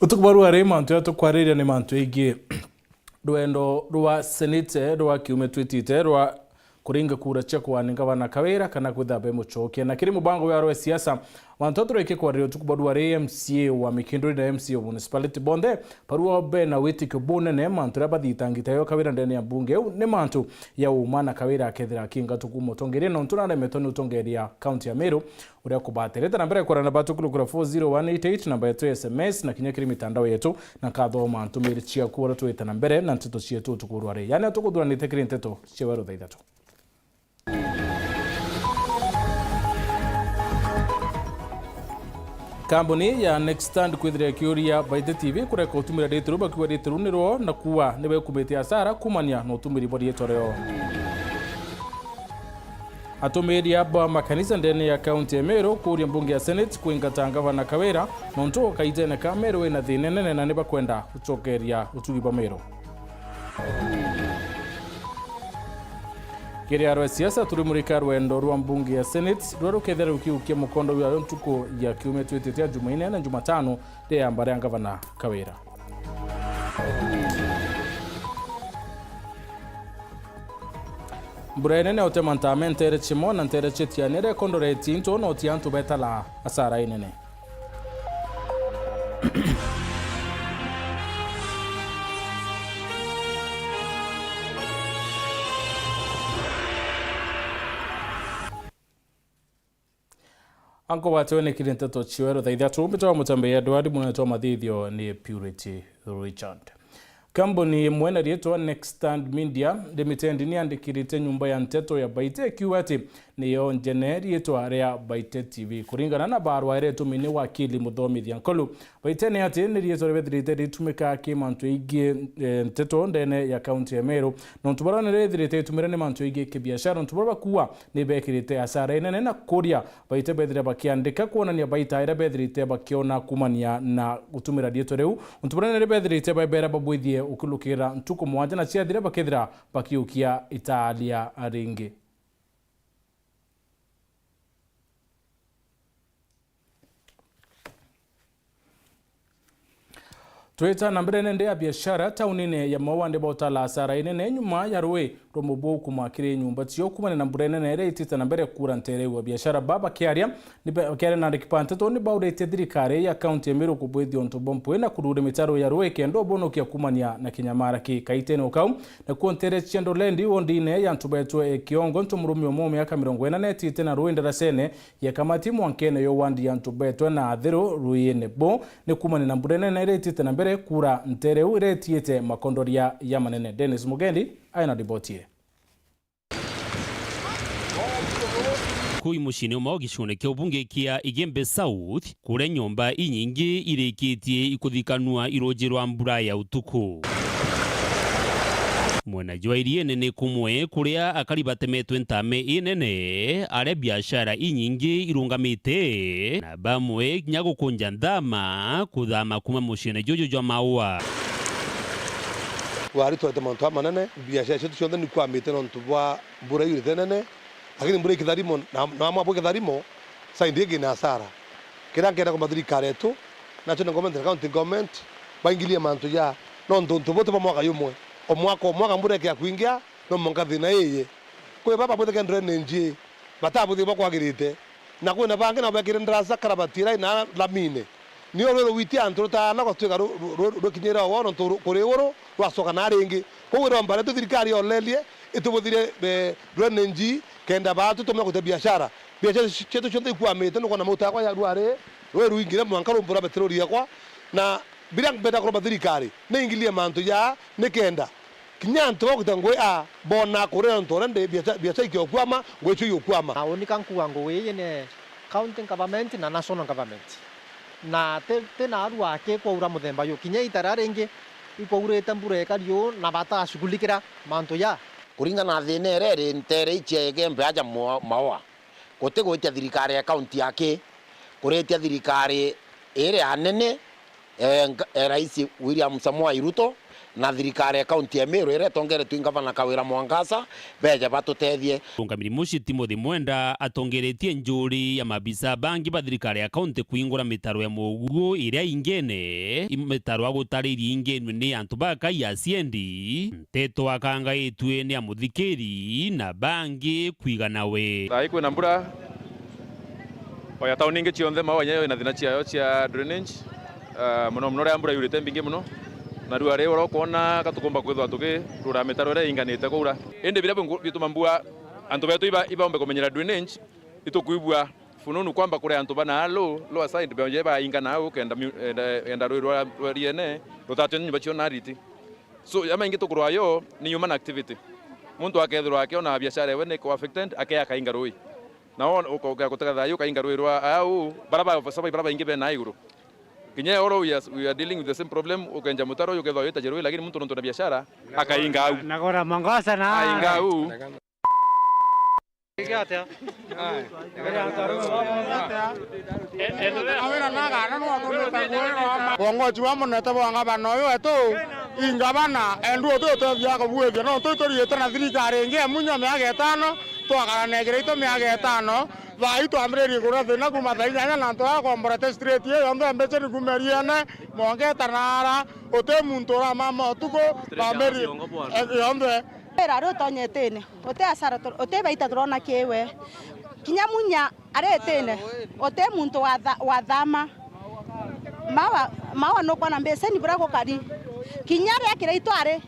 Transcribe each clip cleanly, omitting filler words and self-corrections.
Utukubaru arema Nteto kwarĩria nĩ mantu ĩngĩ rwendo rwa senate rwa kiume twitite rwa kuringa kura cia kwaninga bana kawira kana kwithabe mucokia na kiri mubango wa rwa siasa wantoto reke kwarĩria utukubaru ari MCA wa Mikindori na MCA wa municipality bonde paruwa be na witike bonene mantu rabathitangita yo kawira ndene ya bunge ne mantu ya umana kawira akethira kinga tukumo tongeria no ntuna metoni utongeria county ya Meru uria kubatereta na mbere kwa na batukulu kura 40188 namba yetu SMS na kinyakiri mitandao yetu na kadho mantu meri chia kuora tueta na mbere na Nteto cietu utukuru ari yani atukudura ni tekiri Nteto cia Weru thaa ithatu. Kambuni ya Next Stand kwithira kiuria Baite TV kureka utumira detiru bakiwa detiru niro na kuwa niwe kumete asara kumania no utumiri bodi yetoreo. Atumiri aba makanisa ndene ya county ya Meru kuria mbunge ya Senate kuingatanga bana kawira nonto kaitene ka Meru ina thinene na niba kwenda ucokeria utugi ba Meru. Kiria rwa siasa turimurika rwendo rwa mbunge ya Senate rwaro kethera ukiukia mukondo wa ntuko ya kiume twitete Jumaine na Jumatano de ambare ngavana kawira. Mburene otemantamente ere chimona ntere chetianere kondore tinto no tianto betala asara inene. Anko watu ni kiri Nteto cia Weru thaa ithatu mbitoa MUTEMBEI Edward munetoa mathithio ni Purity Richard. Kambuni mwena rieto Next Stand Media Limited ni andikirite nyumba ya Nteto ya Baite kiwati ni yo njene rieto area Baite TV kuringana na barua iretu mini wakili muthomithia nkolu Baite ni ati ni rieto rebethirite ritumika ki mantu igi Nteto ndene ya county ya Meru no ntubara ni rethirite itumire ni mantu igi kibiashara ntubara kuwa ni bekirite asara inene na kuria Baite bethire bakiandika kuonania Baite ira bethirite bakiona kumania na utumira rieto reu ntubara ni bethirite babera babwithie ukulukira ntuko mwanja na ciathire bakethira bakiukia Italia ringi. Tweta na mbere nende ya biashara taunine ya mawande botala asara inene nyuma ya rwe romobo kumakire nyumba tiyo kumane na mburene na ere itita na mbere kura ntere wa biashara baba kiaria ni kiaria na ndikipante to ni baude tedirikare ya county ya Meru kubwethi onto bompo na kurure mitaro ya rwe kendo bono kia kumania na kinyamara ki kaitene okau na kuontere chendo lendi ondine ya ntubeto kiongo ntumurumi omo miaka 40 tite na rwe ndarasene ya kamati mwankene yo wandi ya ntubeto na athero ruine bo ne kumane na mburene na ere itita na mbere kura ntere ure tiete makondoria ya manene. Dennis Mugendi aina ribotie. Kui mushine umo gicune kyo bunge kia Igembe South kure nyomba inyingi ireketie ikuthikanua irojirwa mbura ya utuku. Mwena jwairie nene kumwe kuria akaribatemetwe ntame inene are biashara inyingi irungamite na bamwe nyago kunja ndama kuthama kuma mushine jojo jwa maua. Wari twete mantu amanene biashara chetu chonde ni kwamite no ntubwa mbura yurite nene lakini mbura ikitharimo na mwapo kitharimo saindege na hasara kira ngenda kwa thirikari yetu national government county government baingilie mantu ya no ntubote pa mwaka yumwe omwaka mbura kia kuingia no monga thina yeye kwe baba bothe kendre nenji batabuthi bakwagirite na kwena bange na bakire ndrasa karabatira na lamine ni oro witi antuta na gotwega ro kinyera wono kuri oro rwasoka na ringi ko ro mbare thirikari olelie itubuthire renenji kenda batu tumya kute biashara chetu chonde kwamite no kona mutakwa ya rware Weru ingire mwanka rumbura betroli yakwa na birang beda ko thirikari ne ingilie mantu ya ne kenda kinyanto bakutangwe a bona kure ntorende biashara ikyo kwama ngwecho yokwama aonika nkuango weyene county government na national government na te na arua ke kwa ura muthemba yo kinya itararenge iko ureta mbure kario na bata shugulikira manto ya kuringa na thine rere ntere iche Igembe aja mawa kote goitia thirikari ya county yake kuretia thirikari ere anene rais William Samoei Ruto na thirikari ya kaunti ya Meru ire tongere twingavana kawira Mwangaza beja batutethie. Rungamiri muci Timothy Mwenda atongeretie njuri ya mabisa bangi ba thirikari ya kaunti kuingura mitaro ya mugugu iria ingene mitaro agutaririe ingenu ni antu bakai ya siendi Nteto akanga itwe ni amuthikiri na bangi kuiganawe. Thai kwina mbura oya tauni ingi cionthe mawa nyayo ina thina ciayo cia drainage muno muno ria mbura yurite mbingi muno na riu ari urokona katukumba kwithwa tukirura mitaro ria inganite kuura indi bira bituma mbua antu betu ibombe kumenyera drainage itukuibua fununu kwamba kure antu bana lower side beonje ba ingana au kenda enda rwa riene rotatio nyumba cio na riti so yama ingi tukurwayo ni human activity muntu akethirwa akiona biashara we ni ko affected akaya kainga rui na ukoga kutaka thayo kainga rui rwa au baraba ingi be na iguru kinya oro we are dealing with the same problem ukenja mutaro yo kethwa yeta jerui lakini muntu na biashara akainga au nagora Mwangaza na ainga au Kongochi wa Nteto wanga bana yo eto ingabana endu to thia ko bwethia no to riete na thirikari nge munyo miaka 5 twakara negereito miaka 5 vai to amreri gura thina kuma thainya na to akomborete straight yo ndo ambece ni kumeriane monge tanara ote muntu ra mama tuko ameri yonde era rutonyetene ote asara ote baita turona kiwe kinyamunya aretene ote muntu wa thama mawa no kwana mbese ni burako kari kinyare akireito are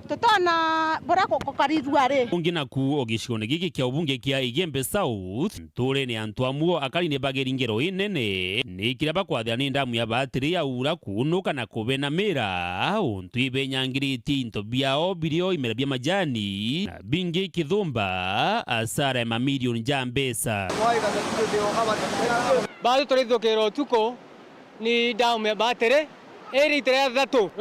tutona burako kokari ruare ungi naku ogishone giki kia ubunge kia Igembe South ntore ni antu amuo akali ne bageringerero inene ni kiraba kwathia ni ndamu ya batiri ya ura kunuka na kubena mera untu ibenyangiriti into biao birio imera bia majani na bingi kithumba asara ya mamilioni njambesa bado turidhokero tuko ni damu ya batiri eri tere Ithatu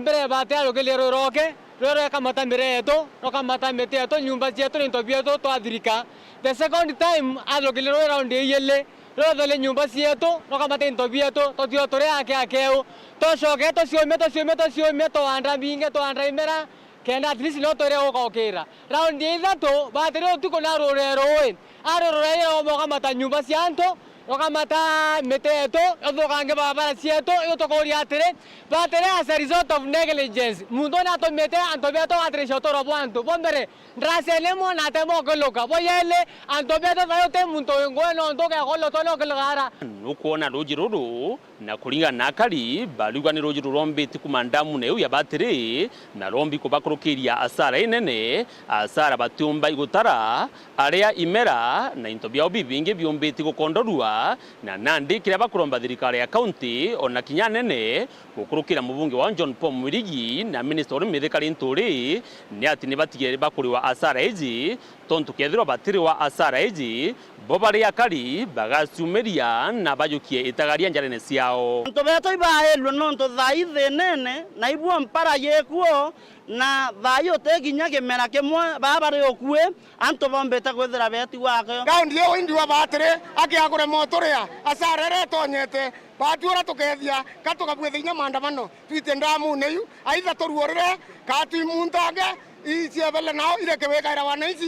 mbere batiri alogele roke rore kamata mireto rokamata meteto nyumba cietu ni tobieto twathirika the second time alogele rore round yele rore nyumba cietu rokamata ntobieto totio tore akeu toshoke tosiome to andra binge to andra imera kenda at least no tore okokira round Ithatu batiri tuko na rore roe arore mo kamata nyumba cianto rokamata meteto odokange baba cieto yotokori atere batere as a result of negligence mundo na to mete antobeto atre shotoro bwanto bombere ndraselemo na temo koloka boyele antobeto bayote mundo ngono ndoke golo tolo kelgara nukuona rujiruru na kuringa nakali balugwa ni rujiruru rombeti kumandamu ne ya batiri na rombi kubakurukiria asara inene asara batumba igutara area imera na intobia obibinge biombeti gukondorua na nandi kire bakuromba thirikari ya county ona kinyanene gukurukira mubunge wa John Paul Mwirigi na minister mithikari nturi ni ati ni batigere bakuri wa asara eji tontu kethiro batiri wa asara eji bobari akari bagasumeria na bajukie itagaria njarene ciao ntobeto ibaelwe nonto thaithi nene na ibuo mpara yekuo na thayo teginya kimera kimwe babari okue anto bombete gwithira beti wake kaundi yo indi wa batire akiagure motoria asarere tonyete batuora tukethia katukabwethinya maandamano twite ndamu neyu aitha turuorere katu muntage isiebele nao irekewekaira wananchi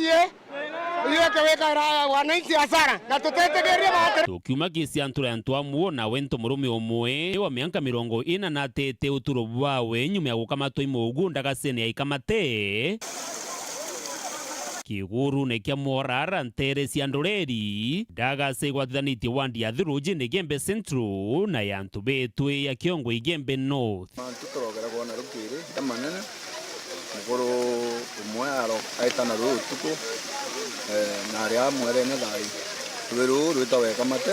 wananchi asara na tutetegeria batire tukiuma kisi antura antuamuo na wento murume omwe wa miaka 40 na tete uturo bwawe nyuma ya gukamato imogu ndagasene aikamate kiguru ne kia morara ntere cia ndoreri ndagase gwathanĩtie wandi ya thiruji nĩ Igembe Central na ya ntubetwe ya kiongo Igembe North tutorogera kuona rukiri tamanene mukuru umwe aro aitana rutuko na ria mwere ne thai Weru rwitawe kamate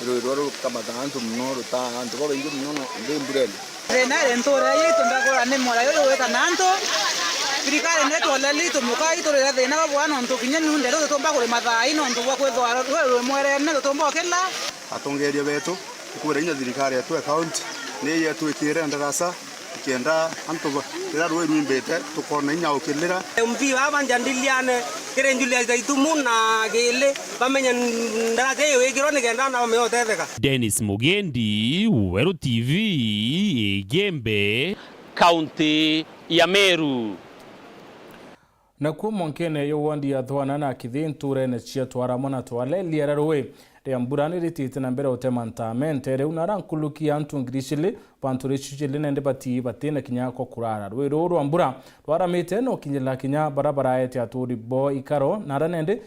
rwiro kamata antu muno ruta antu bo bingi muno ndimbureni rena ntora yetu ndakora ne mora yo weta nanto thirikari ne tolali tumuka itorera thina babwana ntu kinya nunde ro tomba kure mathai no ntu bwa kwethwa rwe mwere ne tomba okela atongeria betu kwera inya thirikari yetu account ne yetu ikire ndarasa kienda antu ira rwe rwimbete tukona inya okilira mvi abanja ndiliane kire njulia zaitumu na gele bamenya ndarasa yewe kirone kenda na meotetheka Dennis Mugendi, Weru TV, Igembe kaunti ya Meru. Na kuo monkene yo wandi ya Thaa na kithi nture ne chia twara mona twale liararowe de amburani ritite na mbere otemantamente re unara nkuluki antu ngirishile pantore chichile nende bati batena kinya ko kurara rwe roro ambura twara mete no kinyela kinya barabara ete aturi bo ikaro nara nende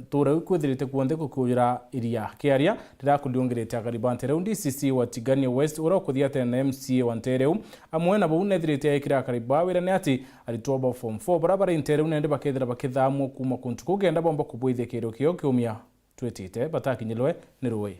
ture kuthirite kuonde kukuyira iria kiaria ndira kuliongirete akaribantere undi CC wa Tigania West ura kuthiate na MCA wa Ntereu amwe na bo unethirite ekira akaribawira ne ati alitoba form 4 barabara Ntereu nende bakethira bakithamu kuma kuntu kugenda bomba kubwithia kiro kio kiumia twetite batakinyilwe ni ruwe.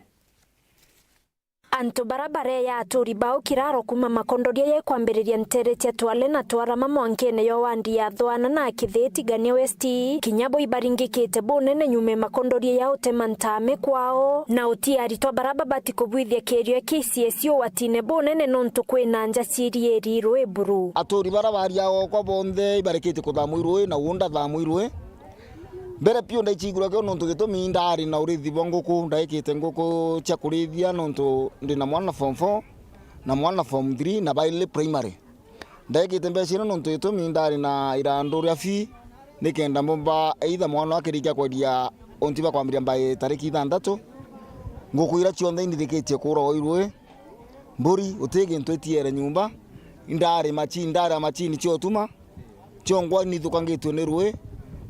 Anto barabara ya aturi bao kiraro kuma makondoria ye kwambiriria Ntereti atwale na twarama mwankene yo wandi ya Thaa na kithi Tigania West kinyabo ibaringikite bonene nyume makondoria ya otemantame kwao na utiari twa baraba bati kubwithia kerio KCSO watine bonene nonto kwena nja sirieri rwe buru aturi barabara ya kwa bonde ibarikite kuthamwirwe na unda thamwirwe mbere pio ndaichigura ke nonto gitumi ndari na urithi bonguku ndaikite nguku cia kurithia nonto ndina mwana form 4 na mwana form 3 na baile primary ndaikite mbecira nonto gitumi ndari na irando ria fi nikenda mbomba either mwana akirikia kwedia ontiba kwambiria mbaye tariki 6 nguku ira cionthe indirikitie kuro irwe mburi utege ntwetiere nyumba ndari machini cio tuma ciongwa ni thukangitwe ni rwe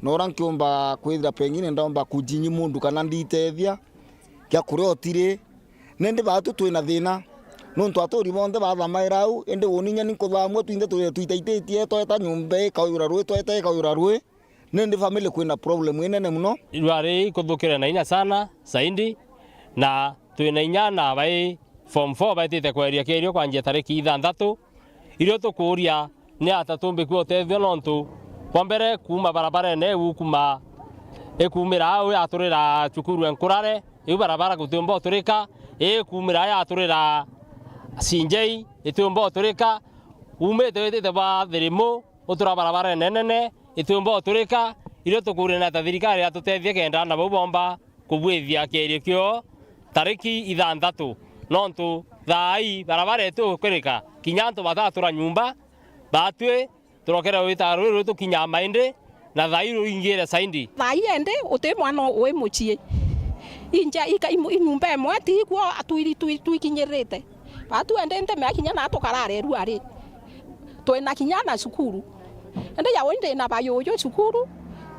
nora nkiomba kwithira pengine ndomba kujinyi mundu kana nditethia kya kuriotire nende batu twina thina nonto atori bonde bathamaira au ende woninya nikuthamwe twinde twitaitetie toeta nyumbe kauyura rwe toeta kauyura rwe nende family kwina problem inene muno irwari kuthukira na inya sana saindi na twina inya na bai form 4 baitite kweria kerio kwanjia tariki 6 irio tukuria ni atatumbi kwa tethio nonto kwa mbere kuma barabara ne ukuma ekumira au aturira chukuru enkurare yu barabara kutumba oturika ekumira ya aturira sinjei etumba oturika umete te ba therimo otura barabara nenene etumba oturika iro tukure na thirikari atutethie kenda na bomba kubwithia kerio kio tariki 6 nonto thai barabara etu kurika kinyanto batatura nyumba batwe turokera wita ruru tukinya mainde na thairu ingire saindi thai ende uti mwana we muchie inja ika inyumba emwe ti kwa tuikinyirite batu ende nte mekinya na tukarare ruari twina kinya na cukuru ende ya wende na bayoyo cukuru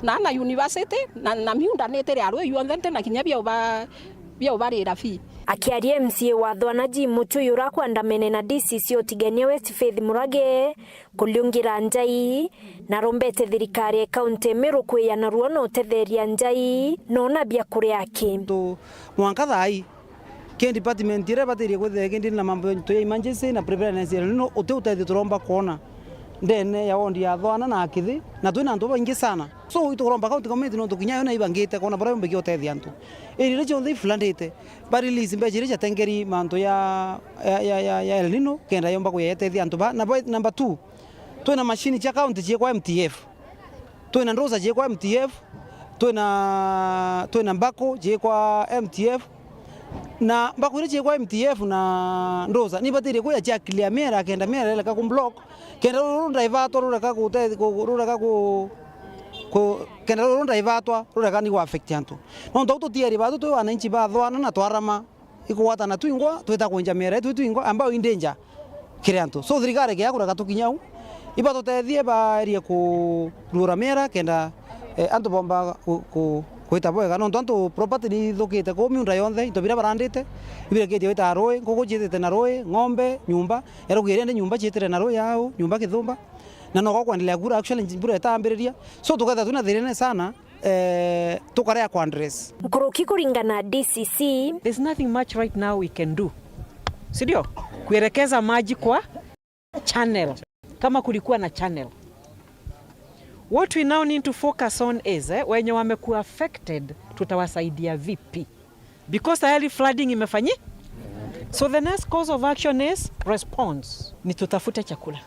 na university na miunda netere arwe yonthe na kinya bia ubarira fi akiaria MCA wa Thaa na Jimutu yura kwandamene na DCC Tigania West Faith Murage kuliungira njai na rombete thirikari kaunti Meru kwiyana ruo no tetheria njai nona bia kuri yake to mwanka thai ke department ire batiri kwethe kendi na mambo to emergency na preparedness no uteuthe turomba kuona ndene ya wondi ya Thaa na akithi na twina ndu baingi sana so ituromba kaunti community no tukinya na ibangite kona bara mbeki otethia ntu iri rije onthi flandite bari lisi mbejire ja tengeri manto ya El Nino kenda yomba kuyetethia ntu ba number 2 twina machine cha county je kwa MTF twina ndoza je kwa MTF twina mbako je kwa MTF na mbako je kwa MTF na ndoza ni batiri kwa ya clear mera kenda mera ile ka kumblock kenda runda ivato runda ka kute runda ka ko kenda runda ivatwa runda ka ni wa affect yantu no ndo tiari batu tu wananchi ba Thaa na twarama ikuwata na tuingwa tweta kunja mera tuingwa ambao indenja kiranto so thirikari ke yakura katukinyau ibato tethie ba area ku rura mera kenda antu bomba ku kwita boega no tonto property ni thukite ko miunda yonthe itobira barandite ibire kete wita roe ngoko jitete na roe ng'ombe nyumba erogire ndi nyumba jitete na roe yao nyumba kithumba na no kwaendelea kura actually mbura etambiriria so tukatha tuna thirene sana tukarea kwa address kuruki kuringana DCC there's nothing much right now we can do sidio kuelekeza maji kwa channel kama kulikuwa na channel. What we now need to focus on is wenye wamekuwa affected tutawasaidia vipi because tayari flooding imefanyi. So the next course of action is response. Ni tutafute chakula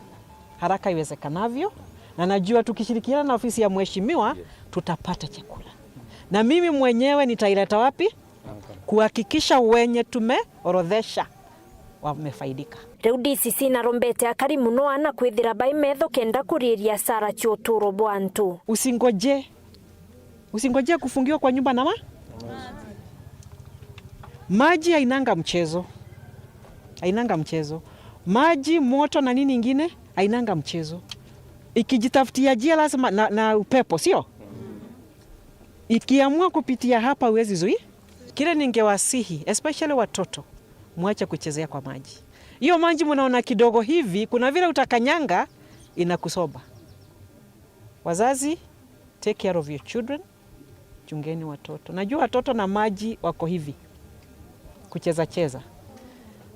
haraka iwezekanavyo na najua tukishirikiana na ofisi ya mheshimiwa tutapata chakula. Na mimi mwenyewe nitaileta wapi kuhakikisha wenye tumeorodhesha wamefaidika. Riu DCC na rombete akari muno ana kwithira bai metho kenda kuriria sara cioturo bwantu. Usingoje kufungiwa kwa nyumba na maji hainanga mchezo. Maji, moto na nini ingine hainanga mchezo. Ikijitafutia jia lazima na upepo, sio? Ikiamua kupitia hapa huwezi zuia. Kile ningewasihi, especially watoto, mwache kuchezea kwa maji. Hiyo maji mnaona kidogo hivi, kuna vile utakanyanga inakusoba. Wazazi, take care of your children. Chungeni watoto. Najua watoto na maji wako hivi kucheza.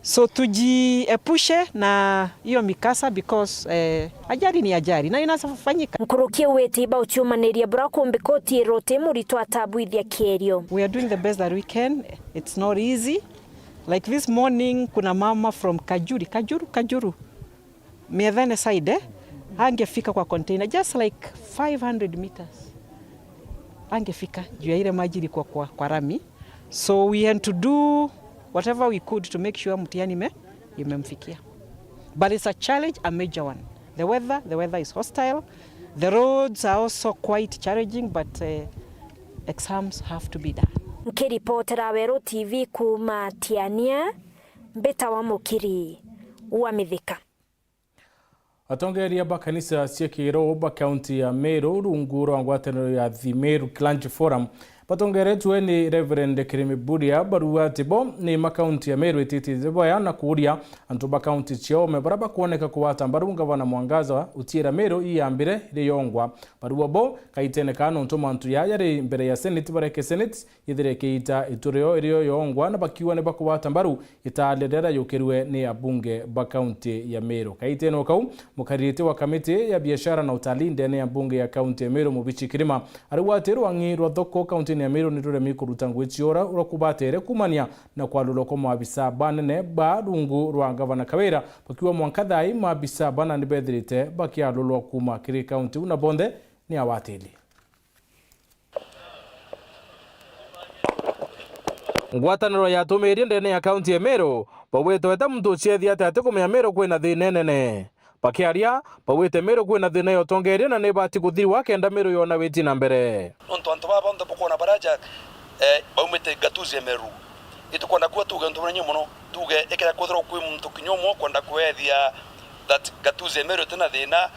So tujiepushe na hiyo mikasa because ajali ni ajali na inafanyika. Nkurukia wetiba uchumaniria bra kumbikoti rote murito atabwithia kerio. We are doing the best that we can. It's not easy. Like this morning kuna mama from Kajuru. Miadhane side angefika kwa container just like 500 meters. Angefika juu ya ile maji ilikuwa kwa rami. So we had to do whatever we could to make sure mtihani imemfikia. But it's a challenge, a major one. The weather is hostile. The roads are also quite challenging, but exams have to be done. Nkiripotera Weru TV kuma Tiania, Mbeta wa Mukiri, Uamithika. Atongeria bakanisa ciekiro ba county ya Meru runguro ngwataniro ya The Meru Clergy Forum batongeretwe ni Reverend Kirimi Buria barua tibo ni makaunti ya Meru ititize boya na kuria antu ba county chio mebaraba kuoneka kuwata mbarunga bana mwangaza utira Meru iyambire riyongwa barua bo kaitene kano ntoma antu yari mbere ya Senate bareke Senate yithire keita itureo iriyo yongwa na bakiwa ne bakuwata mbaru italederera yukirwe ni abunge ba county ya Meru kaitene okau mukarite wa kamiti ya biashara na utalii ndene ya bunge ya county ya Meru Mubichi Kirima ariwateru angirwa thoko county ya Meru nitore mikuru ngwichiora urakubatere kumania na kwaluloko mwabisa banene ba rungu rwa gavana Kawira bakiwa mwankathai mwabisa bana nibethirite bakialulwa kuma kiri county una bonde ni awateli. Ngwataniro ya tumiri ndene ya county ya Meru bawetweta muntu ciethia ate kumenya Meru kwina thina nene bakiaria bawete Meru kwina thina yo tongeria na nebati kuthirwa kenda Meru yona witi na mbere onto antu baba ndo bokona baraja baumete gatuzi Meru itukona kwa tuge ndo mwenye muno tuge ekera kuthro kwi muntu kinyomo kwenda kwethia that gatuzi Meru tena thina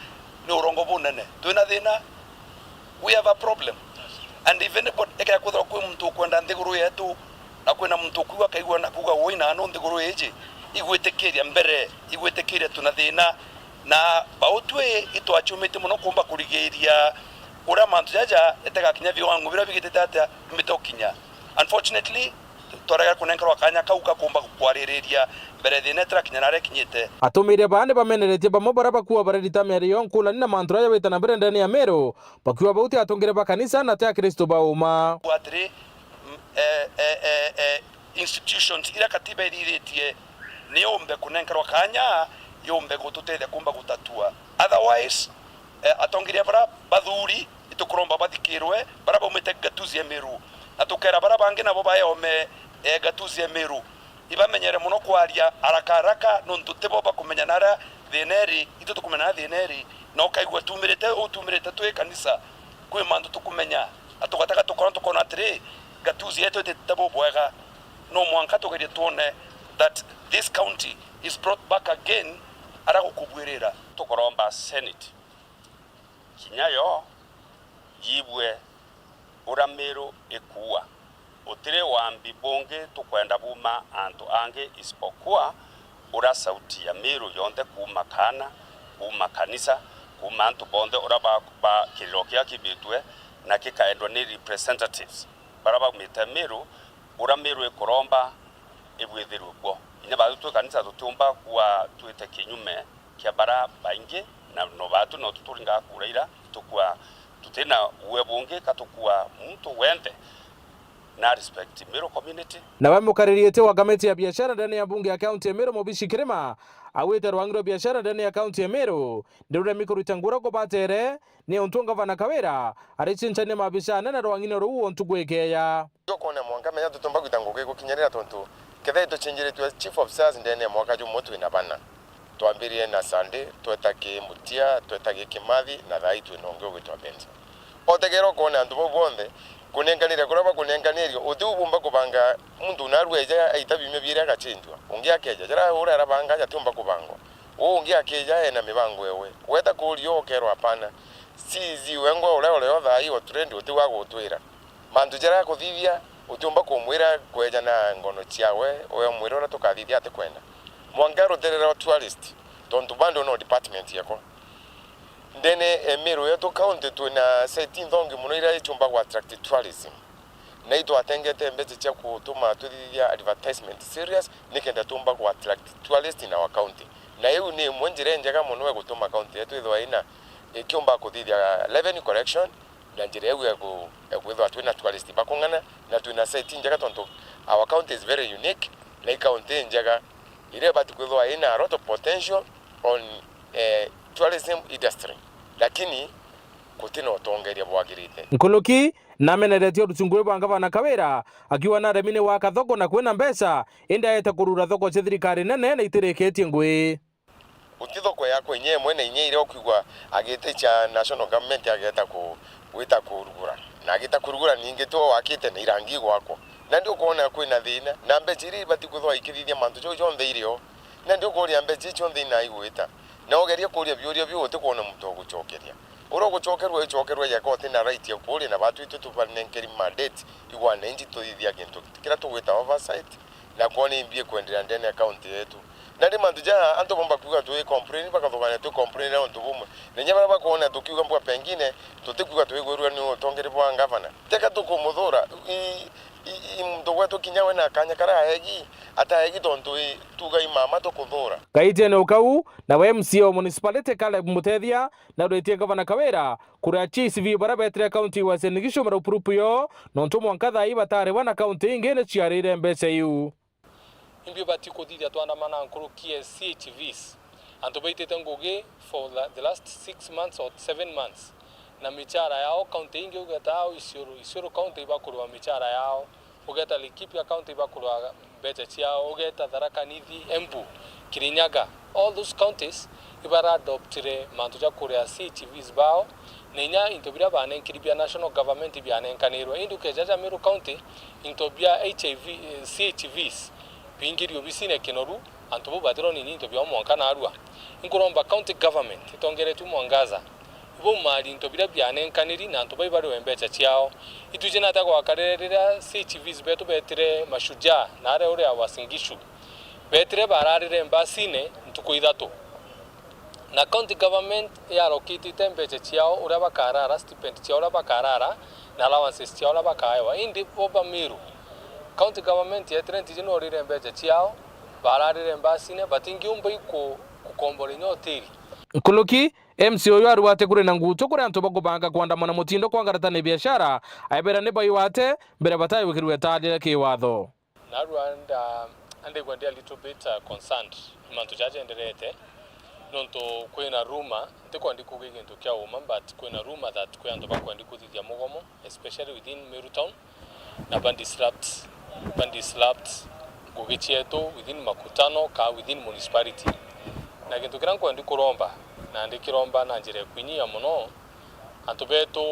ni urongo bunene twina thina we have a problem and even ekera kuthro kwi muntu kwenda nthiguru yetu na kwina muntu kuwa kaigwa na kuga woina no nthiguru eje igwetekeria mbere igwetekeria tuna thina na bautwe itwachumite muno kumba kurigeria ura mantu jaja etega kinya viwango bira bigitete ata mitokinya. Unfortunately twarega kunenkerwa kanya kauka kumba kwarireria mbere thina trakinya nare kinyite atumire bande bameneretie bamobara bakuwa barita meri yonkula nina mantura ya wetana mbere ndani ya Meru bakiwa bauti atongere bakanisa na tia Kristo bauma watri institutions ira katiba iriretie ni ombe kunenkerwa kanya yombe gututethia kumba gutatua otherwise atongiria bara bathuri itukuromba bathikirwe bara baumite gatuzi ya Meru atukera bara bangi nabo bayome gatuzi ya Meru ibamenyere muno kwaria haraka no ntutebo bakumenya nara thineri itutukumenya thineri no kaigwa tumirite twe kanisa kwi mandu tukumenya atugataka tukona atiri gatuzi yetu tetabo bwega no mwanka tugerie tuone that this county is brought back again ara kukubwirira tukoromba Senate kinyayo yibwe ura Meru ekuwa utire wambi bonge tukwenda buma antu ange isipokuwa ura sauti ya Meru yonde kuma kana kuma kanisa kuma antu bonde ura ba kilokia kibitwe na kikaendwa ni representatives baraba mita Meru ura Meru ekoromba ebwethiru bwo ina batu kanisa tutumba kwa tuite kinyume kia bara baingi na no batu no tuturinga kuraira tukwa tutena uwebunge katukua mtu wende na respect Meru community na wamukaririete wa kamati ya biashara ndani ya bunge ya county ya Meru Mubichi Kirima awete rwangiro biashara ndani ya county ya Meru ndirure mikuru tangura ko batere ni ontunga vana Kawira arichinchane mabishana na rwangino ruo ntugwekeya yokona mwanga tutumba kutanguke kukinyerera tonto kethe to change to chief of sales ndene mwaka jo moto ina bana twambirie na Sunday twetake Mutia twetake Kimathi na thai twinonge gwitwa Benza otegero kona andu bonthe kunenganira kuraba kunenganirio utubumba kubanga mundu narweja aitabime bire agachinjwa ungi akeja jara ura rabanga jatumba kubango ungi akeja ena mibango yewe weta kurio kero hapana sizi wengo ole thai o trend utiwa gutwira mandu jara kuthithia utumba kumwira kweja na ngono chiawe oyo mwirora tukathithia ate kwenda mwangaro terera tourist tontu bando no department yako ndene emiro yetu county tuna site ndongi muno ira ichumba kwa attract tourism na ito atengete mbeze cha kutuma tuthithia advertisement serious nikenda tumba kwa attract tourist in our county na yu ni mwenjire njega muno we gutuma county yetu ithwa ina ikiumba kuthithia revenue collection na njire yetu ethwa twina tourist bakungana na tuna site njega tontu our county is very unique na county njega ile bati kwithwa ina a lot of potential on tourism industry lakini kutina utongeria bwagirite Nkuluki nameneretio ruchungwe bwa ngavana Kawira akiwa na remine wa kathoko na kwena mbeca inda yeta kurura thoko cia thirikari nene na itireketie ngui utithoko yako inye mwene inye ile okigwa agite cha national government ageta wita kurugura na agita kurugura ninge to akite na irangi gwako na ndio kuona kwina thina na mbejiri bati kuthwa ikithithia mantu jo jonthe irio na ndio kuria mbeji jonthe na igwita na ogeria kuria biuria biote kuona mtu gucokeria uro gucokerwa yako tina right ya kuri na batu itu tupanenkeri mandate igwana inji tuthithia kintu kira tugwita oversight na kuona imbie kwendelea ndani account yetu na ndi mantu ja anto bomba kuga tu complain bakathogana tu complain na ntu bumwe nenye bara kuona tukiuga mbwa pengine tutikuga tu igwerwa ni utongere bwa ngavana teka tukumuthura mtu wetu kinyawe na kanya kara hegi ata hegi tontu tuga imama tukuthura kaitene ukau na we MCO municipality Caleb Mutethia na rwetie gavana Kawira kuria chief bara betre county wa Senigisho mara upurupuyo nontu mwankatha ibatare wana county ingene ciarire mbeca yu imbio bati kodithia twandamana nkuru CHVs anto baitete ngugi for the last 6 months or 7 months na michara yao county ingi ugeta au isuru county bakurwa michara yao ugeta Laikipia county bakurwa mbeca ciao ugeta Tharaka Nithi Embu Kirinyaga all those counties ibara adoptire mantu ja kuria CHVs bao nenya intobira bane kiribia national government biane kanirwa induke jaja Meru county intobia CHVs pingirio bisine kinoru antobo batero nini intobia mwanka na arua inkuromba county government itongere tu mwangaza bo mali ntobira biane kaniri na ntoba ibari wembecha ciao ituje nata kwa karerera CHVs beto betire mashuja na are ore awasingishu betire bararire embasine ntuko Ithatu na county government ya rokiti tembecha ciao ore bakarara stipend ciao ore bakarara na allowances ciao ore bakaewa indi oba Meru county government ya trent jino ore embecha ciao bararire embasine batingi umba iko kukombole nyoteri Nkuluki MCO yu aruwate kure na nguto kure anto bagubanga kwandamana mutindo kwa ngaratane biashara aibera ne bayiwate mbere batayi wikirwe tadire kiwatho na Rwanda ande gwandi a little bit concerned mantu jaje enderete nonto kwena rumor ndiko ndiko gigento kya uma but kwena rumor that kwenda bakwandi kuthithia mugomo especially within Meru town na band disrupt gogichieto within makutano ka within municipality na kintu kiranko ndi kuromba na ndikiromba na njire kwinyia muno antubeto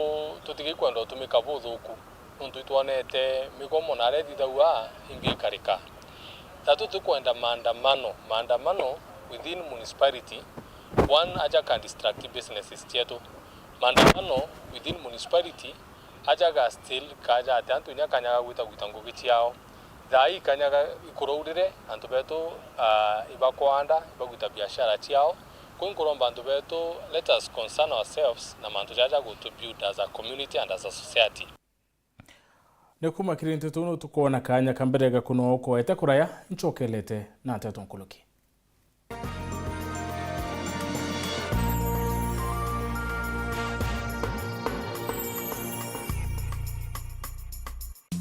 tutigi kwenda tumika buthuku nuntu itwanete migomo na redi dawa imbi karika tatu tukwenda maandamano within municipality one aja can distract businesses tieto maandamano within municipality aja ga still kaja atantu nya kanyaga gwita ngugichi yao thai kanyaga ikururire antubeto ibakwanda bagwita biashara ciao kunkuromba antubeto let us concern ourselves na mantu jaja go to build as a community and as a society nekuma kirinte tuno tukona kanya kamberega kuno oko ete kuraya nchokelete na Nteto Nkuluki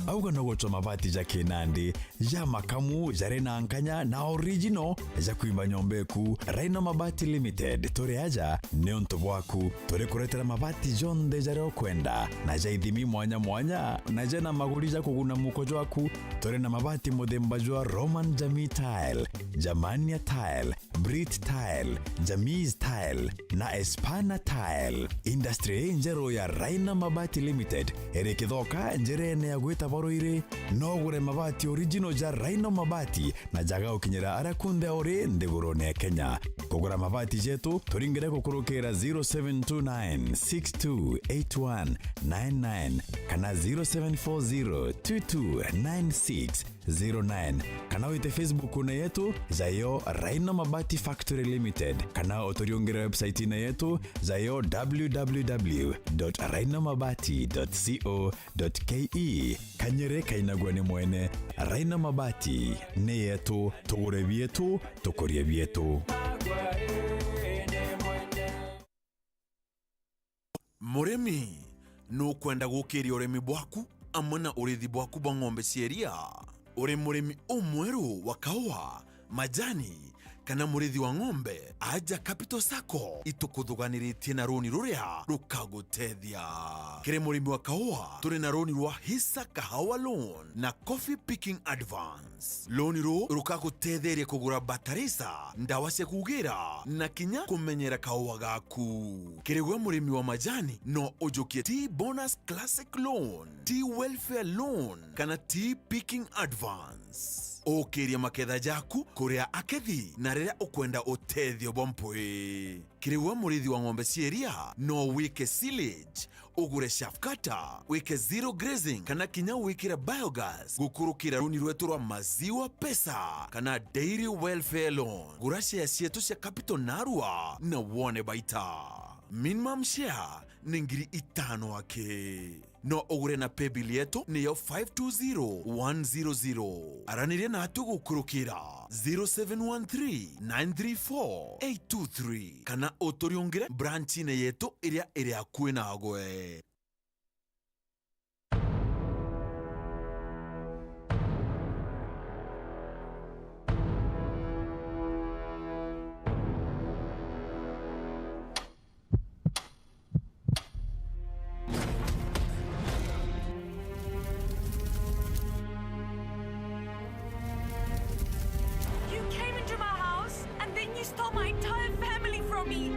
auga no gocho mabati ja Kinandi ya makamu jare na nkanya na original ja kuimba nyombeku Raino Mabati Limited tore aja neonto bwaku tore kuretera mabati jonde jare kwenda na ja ithimi mwanya na ja na maguri ja kuguna mukojo waku tore na mabati modemba jwa Roman Jamii Tile Jamania Tile Brit Tile, Jamiz Tile na Espana Tile. Industry njero ya Raina Mabati Limited erekithoka njerene ya gwita boroire no gure mabati original ja Raina Mabati na jaga ukinyira arakunde ore ndigurone Kenya. Kugura mabati jetu turingire kukurukira 0729628199 kana 0740229609 kana wite Facebook na yetu zayo Raina Mabati Factory Limited kana otoriongera website na yetu zayo www.rainamabati.co.ke kanyere kainagwane mwene Raina Mabati ne yetu tugure bietu tukorie bietu. Muremi no kwenda gukiria uremi bwaku amana urithi bwaku bwa ng'ombe cieria uri muremi umweru wa kawa majani kana murithi wa ng'ombe aja Capital Sacco itukuthuganirie na roni ruria rukagutethia kire murimi wa kawa turi na roni rwa Hisa Kahawa Loan na Coffee Picking Advance. Loan ru rukagutetheria kugura batarisa ndawa cia kugira na kinya kumenyera kawa gaku. Kire gwe murimi wa majani no ujukie Tea Bonus Classic Loan, Tea Welfare Loan kana Tea Picking Advance. Okiria maketha jaku kuria akethi na rĩrĩa ukwenda utethio bompwe. Kiriwa murithi wa ng'ombe cieria no wike silage, ugure shaft cutter, wike zero grazing kana kinya wikira biogas gukurukira runi rwetu rwa maziwa pesa kana dairy welfare loan. Gura share cietu cia Capital Narua na wone baita. Minimum share ni ngiri 5 ake. No ugure na paybill yetu ni yo 520100. Aranirie na atugu kurukira 0713-934-823 kana otoriongire branch ine yetu iria akue na agwe. Stole my entire family from me.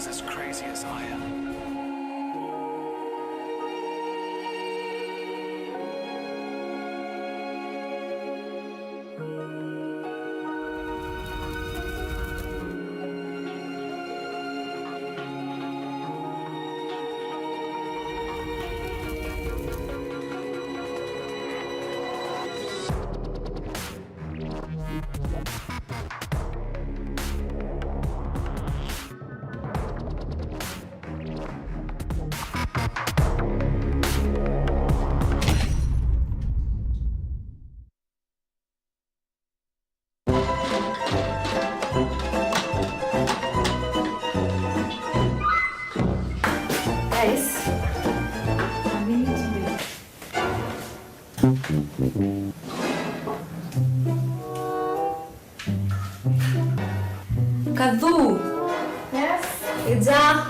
As crazy as I am. Kadhu. Yes. Eza.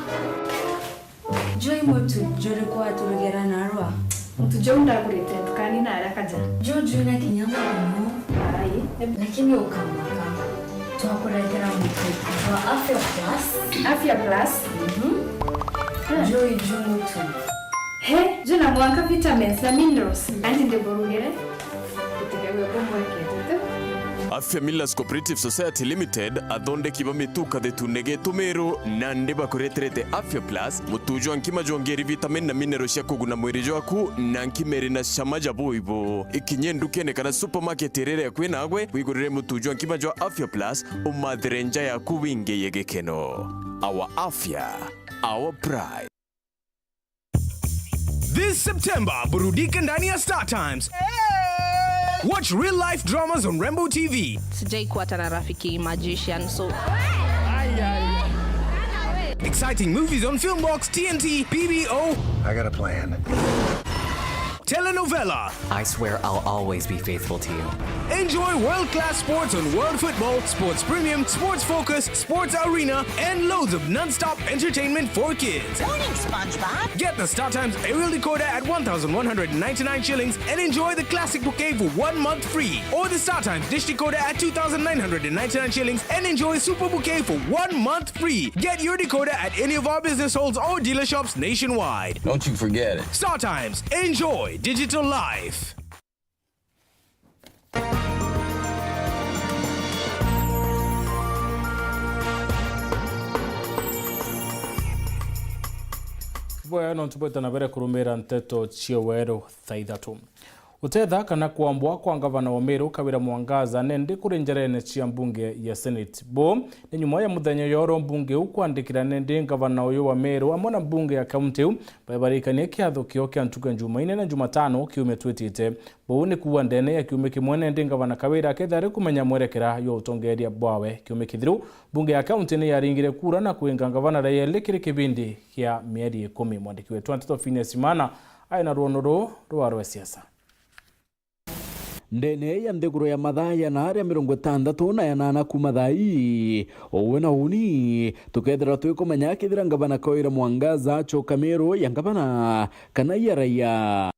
Joy motu jore kwa turugera narwa. Mtu jonda kurete tukani na arakaja. Jojo na kinyama no. Ai. Lakini ukamaka. Tunakuletea mtu wa Afya Plus. Afya Plus. Joy motu. He, jona mwanga vitamins na minerals. Anti de borugere. Kutegewe bombo yake. Afya Millers Cooperative Society Limited athonde kiba mituka thetunege tumero na ndeba kureterete Afya Plus mutujo ankima jongeri vitamin na mineral cia kuguna mwiri jwaku na nkimeri na shamaja boibo ikinye ndukene kana supermarket rere kwina agwe wigurire mutujo ankima jwa Afya Plus umathirenja yaku winge yegekeno. Our Afya, our pride. This September, burudika ndani ya Star Times. Watch real life dramas on Rainbow TV. Sijai kuwa tana rafiki magician, so Exciting movies on Filmbox, TNT, PBO. I got a plan. Telenovela. I swear I'll always be faithful to you. Enjoy world-class sports on World Football, Sports Premium, Sports Focus, Sports Arena, and loads of non-stop entertainment for kids. Morning, SpongeBob. Get the StarTimes aerial decoder at 1,199 shillings and enjoy the classic bouquet for 1 month free. Or the StarTimes dish decoder at 2,999 shillings and enjoy super bouquet for 1 month free. Get your decoder at any of our business halls or dealer shops nationwide. Don't you forget it. StarTimes. Enjoy digital life. Bueno, ntubweta na bere kurumira Nteto cio Weru thaa Ithatu. Utetha kana kuambwa kwa gavana wa Meru Kawira Mwangaza nende kurenjerene cia mbunge ya Senate. Bo ni nyuma ya muthenya yoro mbunge ukwandikira nende gavana uyu wa Meru amona mbunge ya kaunti u babarikanie kiatho kio kia ntuka Jumaine na Jumatano kiume twitite. Bo ni kuwa ndene ya kiume kimwe nende gavana Kawira kethare kumenya mwerekera yo utongeria bwawe kiume kithiru mbunge ya kaunti ni yaringire kura na kuenga gavana Raila kiri kibindi kia mieri 10. Mwandiki wetu Nteto Finesimana aina ruonoro rwa siasa. Ndene ya ndeguro ya mathaya na aria 60 na yanana kuma thai owe na uni tukethera tuikumenya kithira gavana Kawira Mwangaza choka Meru ya gavana kana ya raia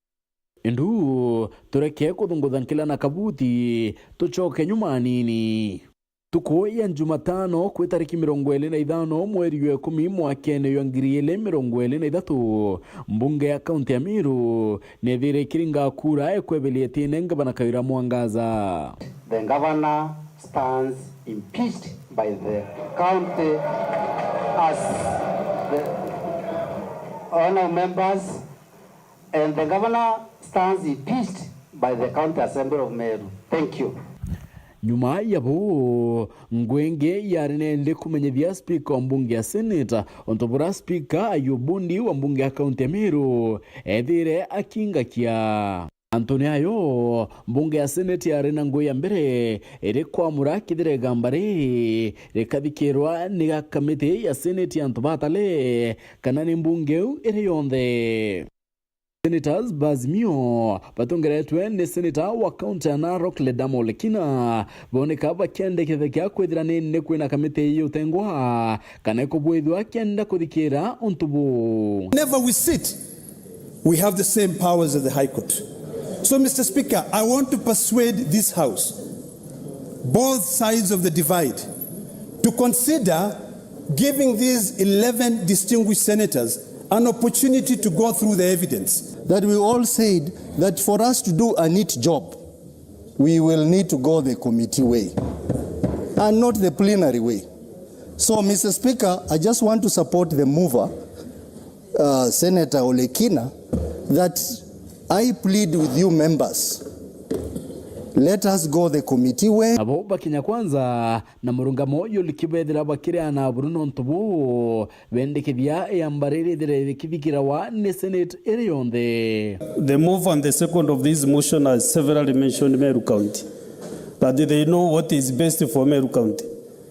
indu tureke kuthunguthankila na kabuti tuchoke nyuma nini. Tuko ya Jumatano kwi tariki 25 mweri wa 10 mwakene wa 2023 mbunge ya kaunti ya Meru nethire kiringa kura ekwebelie tine gavana Kawira Mwangaza. The governor stands impeached by the county as the honorable members, and the governor stands impeached by the county assembly of Meru. Thank you. Nyuma yabo ngwenge yarinende kumenyethia speaker wa mbunge ya Senate ontobora speaker Ayubundi wa mbunge ya kaunti ya Meru ethire akingakia Antoni ayo mbunge ya Senate yarina ngui ya mbere ere kwamura kithire gambare rekathikirwa ni kamiti ya Senate ya ntobatale kana ni mbunge ere yonthe. Senators Bazimio batongeretwe ni senator wa kaunti ya Narok Ledamo Lekina boneka bakende kithekya kwithira nene kwina kamite yutengwa kana kubwithwa kenda kuthikira ontubu. Whenever we sit, we have the same powers as the High Court. So, Mr. Speaker, I want to persuade this House, both sides of the divide, to consider giving these 11 distinguished senators an opportunity to go through the evidence. That we all said that for us to do a neat job, we will need to go the committee way and not the plenary way. So, Mr. Speaker, I just want to support the mover, Senator Olekina, that I plead with you members. Let us go the committee way. Abo bakinya kwanza na murungamo yulikibethira bakire na Bruno Ntubu bendekithia yambarire dire kithikira wa ne Senate ere yonthe. The move and the second of this motion has severally mentioned Meru County, but they know what is best for Meru County.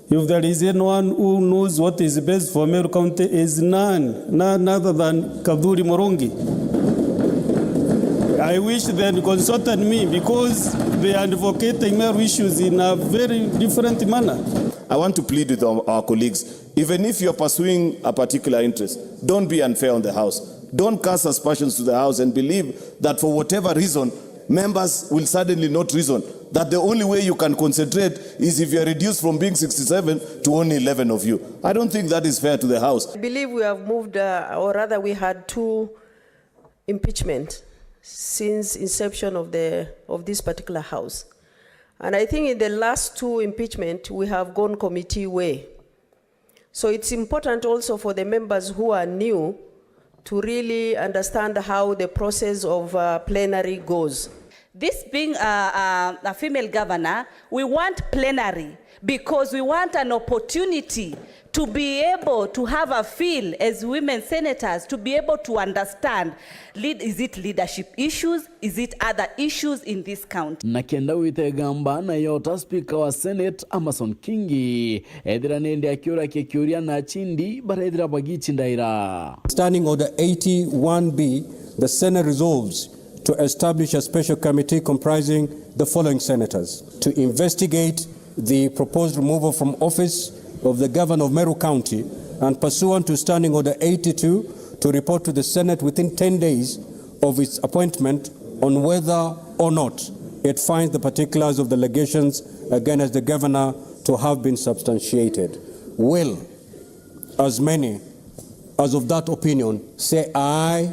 If there is anyone who knows what is best for Meru County, is none other than Kadhuri Morongi. I wish they had consulted me because they are advocating Meru issues in a very different manner. I want to plead with our colleagues, even if you're pursuing a particular interest, don't be unfair on the House. Don't cast aspersions to the House and believe that for whatever reason, members will suddenly not reason that the only way you can concentrate is if you're reduced from being 67 to only 11 of you. I don't think that is fair to the House. I believe we have moved, or rather we had 2 impeachments since inception of this particular House. And I think in the last two impeachment, we have gone committee way. So it's important also for the members who are new to really understand how the process of plenary goes. This being a female governor, we want plenary because we want an opportunity to be able to have a feel as women senators, to be able to understand, is it leadership issues, is it other issues in this county. Na kenda wite gamba na yota speaker wa Senate Amason Kingi edira nende akiura kekiuria na chindi bara edira bagichi ndaira. Standing Order 81B, the Senate resolves to establish a special committee comprising the following senators to investigate the proposed removal from office of the governor of Meru County and pursuant to Standing Order 82 to report to the Senate within 10 days of its appointment on whether or not it finds the particulars of the allegations against the governor to have been substantiated. Will as many as of that opinion say aye?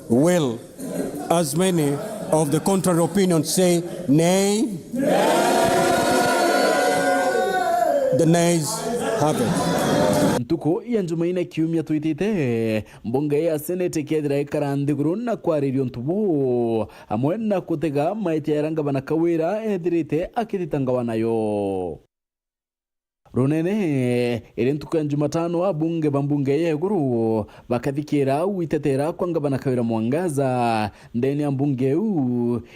Will as many of the contrary opinion say nay? The nays have it. Ntuko ya njumaine kiumia tuitite mbunge ya Senate kedra ikarandiguru na kwaririo ntubu amwe na kutega maite yaranga bana kawira edirite akititanga nayo. Runene irentuka Jumatano abunge bambunge yeguru bakathikira witetera kwanga bana kawira Mwangaza ndeni ambunge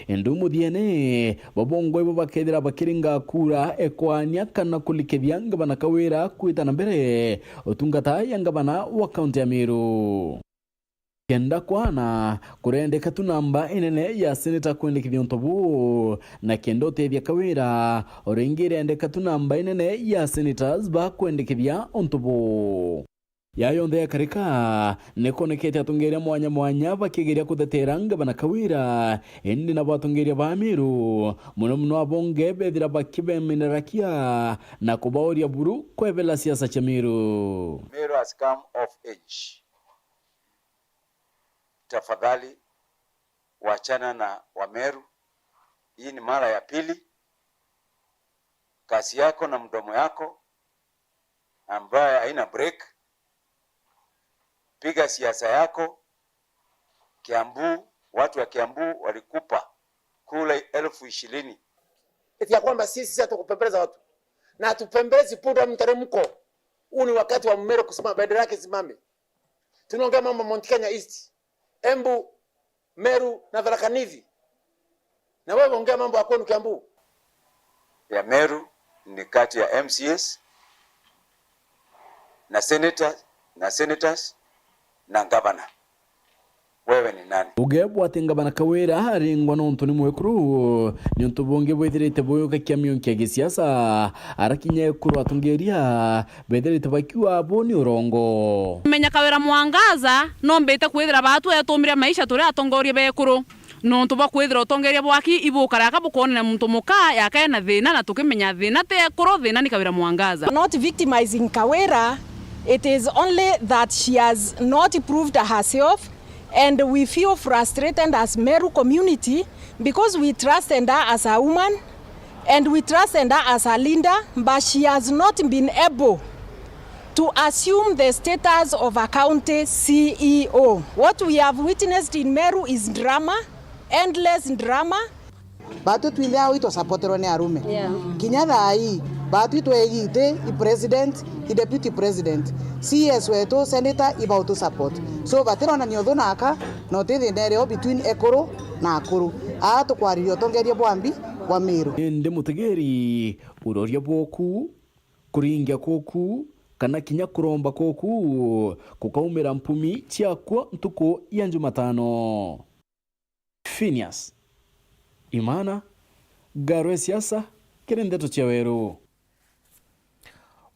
endumu diene babongwe bakedera bakiringa kura ekwanya kana kulikebya bana kawira kuitana mbere otungata yanga bana wa county ya Meru. Kenda kwana kurendeka tunamba inene ya seneta kwendekithia ntobu na kendo tethia kawira orengire endeka tunamba inene ya senators ba kwendekithia ntobu yayo ndea karika nekonekete atungeria mwanya bakigeria kuthetera ngabana kawira endi na batungeria ba Meru muno abonge bethira bakibemenerakia na kubaoria buru kwebela siasa cha Meru. Meru has come of age. Tafadhali wachana na Wameru. Hii ni mara ya pili. Kasi yako na mdomo yako ambaye haina break. Piga siasa yako. Kiambu, watu wa Kiambu walikupa kula 20,000. Eti ya kwamba sisi hatukupembeleza watu. Na hatupembelezi punda mteremko. Huu ni wakati wa Meru kusimama, bendera yake simame. Tunaongea mambo Mount Kenya East, Embu, Meru na Tharaka Nithi. Na wewe ongea mambo ya kwenu Kiambu. Ya Meru ni kati ya MCS na senators na governor. Wewe ni nani? Ugebwa tenga bana kawira haringwa no ntoni mwekuru ni ntubonge bwethirite boyoka kiamyo nkege siasa arakinya kuru atungeria betherite bakiwa aboni urongo menya kawira Mwangaza no mbete kwithira batu yatumire maisha turi atongorie bekuru no ntuba kwithira utongeria bwaki ibukara akabukone na muntu muka yakae na thina na tukimenya thina te kuru thina ni kawira Mwangaza. Not victimizing Kawira, it is only that she has not proved herself. And we feel frustrated as Meru community because we trust her as a woman and we trust her as a leader, but she has not been able to assume the status of a county CEO. What we have witnessed in Meru is drama, endless drama. Batu twilea wito supportero ne arume. Kinyatha ai batu twegite I president, I deputy president. CS wetu senator ibautu support. So batero na nyotho naka no tethi nereo between ekoro na akuru. Atu kwaririo tongerie bwambi wa Meru. Ende mutegeri uroria boku kuringia koku kana kinya kuromba koku kukaumira mpumi chiakwa ntuko ya Jumatano. Phineas Imana Garwe siasa kirendetto cha Weru.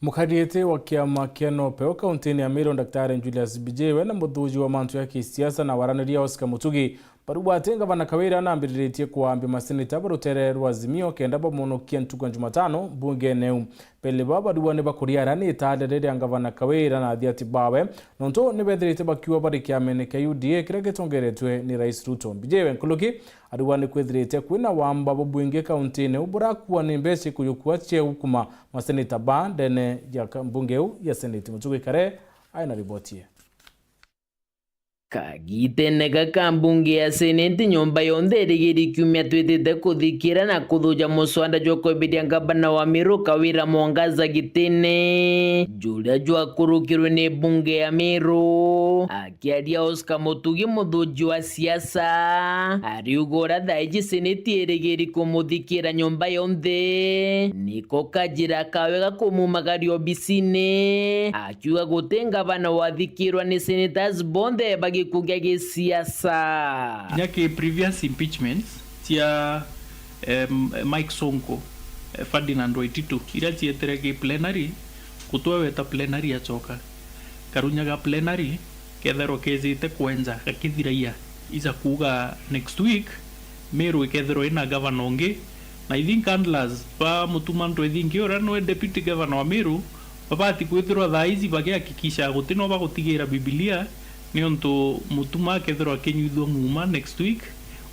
Mukadiete wa kiama kia Nopeo kauntini ya Meru Daktari Julius Bijewe na muthuji wa mantu ya kisiasa na waraniria Oscar Mutugi Baruwa atenga Gavana Kawira anambiritie kuambia maseneta barutere rwa Azimio kenda bamunokia ntuku Jumatano bunge neu pele baba duwa ne bakuriara ni tadere Gavana Kawira na thiati bawe nonto ne bethirite bakiwa bari kiamene ka UDA kirege tongeretwe ni Rais Ruto bijewe nkuluki aduwa ne kwethirite kwina wamba bunge kaunti ne ubura kuwa ni mbesi kuyukua che hukuma maseneta ba dene ya bunge ya seneti mutuge kare aina ribotie Kagitenega kambunge ya seneti nyomba yonde rigiri kumya twetete kuthikira na kuthuja muswanda joko bidia Gavana wa Meru Kawira Mwangaza gitene julia jwa kurukirwe ni bunge ya Meru akiaria Oscar Mutugi muthuji wa siasa ariugora thaiji seneti rigiri kumuthikira nyomba yonde niko kajira kawega kumumagario obisine akiuga gutenga Gavana wathikirwa ni senators bonde kugege siasa nyake previous impeachments tia Mike Sonko Ferdinand Ithatu ira tieterege plenary kutoa weta plenary achoka karunyaga plenary kethero kezite kwenza kakithiraia iza kuga next week Meru ikethero ina Gavana onge na I think handlers pa mutumanto I think ora no deputy Gavana wa Meru babati kwethero thaizi bagihakikisha gutino bagutigira Biblia nionto mutuma kethero akenyuithwo nguma next week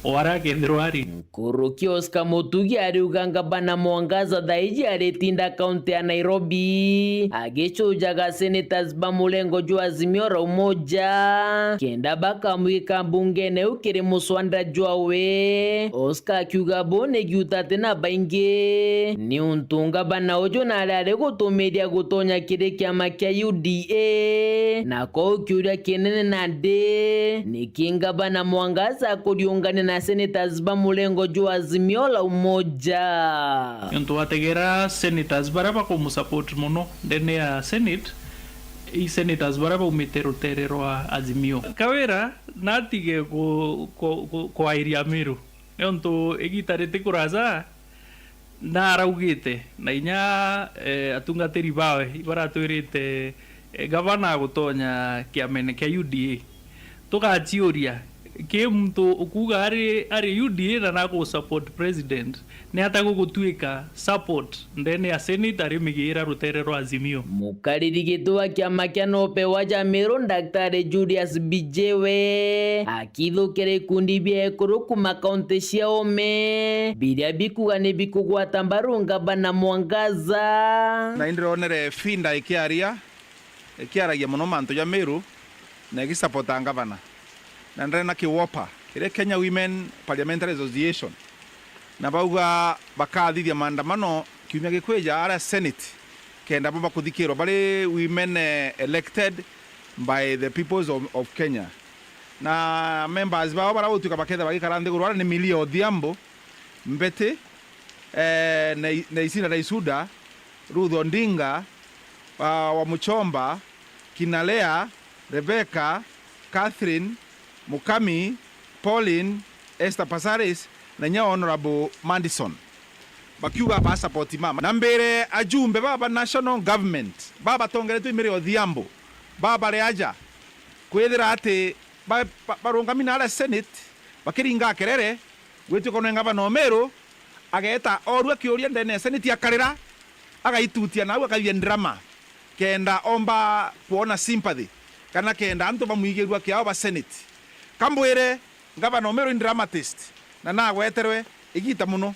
ora kethero ari Kuruki Oscar Mutugi ariuga Gavana Mwangaza thaiji aritinda kaunti ya Nairobi agichujaga senators ba mulengo jwa Azimio ra umoja kenda bakamwika bunge ne ukiri muswanda jwawe Oscar akiuga bone giutate na baingi ni untunga bana ojo na arare gutumiria gutonya kire kiama kia UDA na ko kiuria kinene nande ni kinga Gavana Mwangaza kuriungana na senators ba mulengo jwa Azimio la umoja yonto wategera senators baraba ko musupport mono ndene ya senate I senators baraba umeterotererwa Azimio Kawira natige ko airia Meru yonto egitarete kuraza na araugite na inya atungateri bawe ibaratwirite Gavana gutonya kiamene kia UDA tukachioria ke mtu ukuga ari UDA na go support president ne atago gutuika support ndene ya senate ari migira ruterero Azimio mukariri gitwa kiama kia nope waja Meru Daktari Julius Bijewe akithukire kundi bia kurukuma kaunti cia ome biria bikuga ne bikugwata mbaru Gavana Mwangaza na indironere finda ikiaragia muno manto ya Meru na gisupporta Gavana na ndrena kiwopa kire Kenya Women Parliamentary Association na bauga bakathithia maandamano kiumia gikweja ara Senate kenda baba kuthikirwa bari women elected by the peoples of Kenya na members bao bara utuka baketha bagikarande gurwara ni Millie Odhiambo Mbete na Isina Raisuda Ruth Ondinga wa Muchomba Kinalea Rebecca Catherine Mukami, Pauline, Esther Pasaris, na nya Honorable Mandison. Bakiuga ba support mama. Nambere ajumbe baba national government. Baba tongeretu Millie Odhiambo. Baba reaja. Kwethira ate baronga minara Senate. Bakiringa kerere. Wetu kono Gavana wa Meru. Ageta orua kiuria ndene Senate akarira. Agaitutia na akavia drama. Kenda omba kuona sympathy. Kana kenda antu bamuigirwa kiao ba Senate. Kambwire Gavana wa Meru in dramatist na weterwe igita muno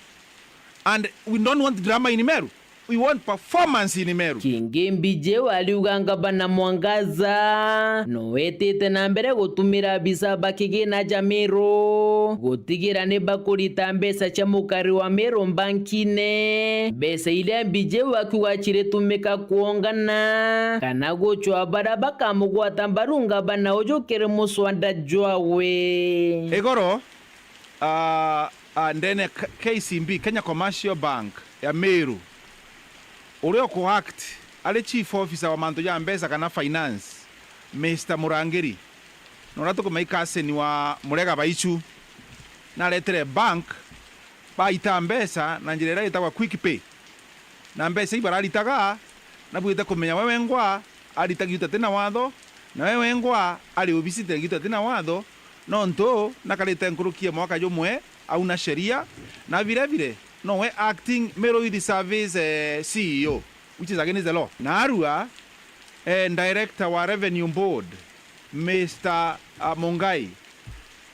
and we don't want drama in Meru, we want performance in Meru. Kingi Bijewe aliuga Gavana Mwangaza no wetete na mbere gutumira bisa bakigina ja Meru gutigira ne bakurita mbesa cha mukari wa Meru bankine besa ile Bijewe akiuga chire tumika kuongana kana gochwa baraba kamugwata mbarunga Gavana ojokere muswanda jwawe egoro ndene KCB Kenya Commercial Bank ya Meru urio ko act ale chief officer wa manto ya mbesa kana finance Mr. Murangiri norato ko maikase ni wa murega baichu na letere bank baita mbesa na njirera itagwa quick pay na mbesa ibaralitaga na buita kumenya wewe ngwa alitagiuta tena watho na wewe ngwa ali obisite giuta tena watho no nto nakalite nkurukie mwaka jumwe au na sheria na vile no we acting Meru Youth Service CEO, which is against the law. Na arua director wa Revenue Board Mr. Mongai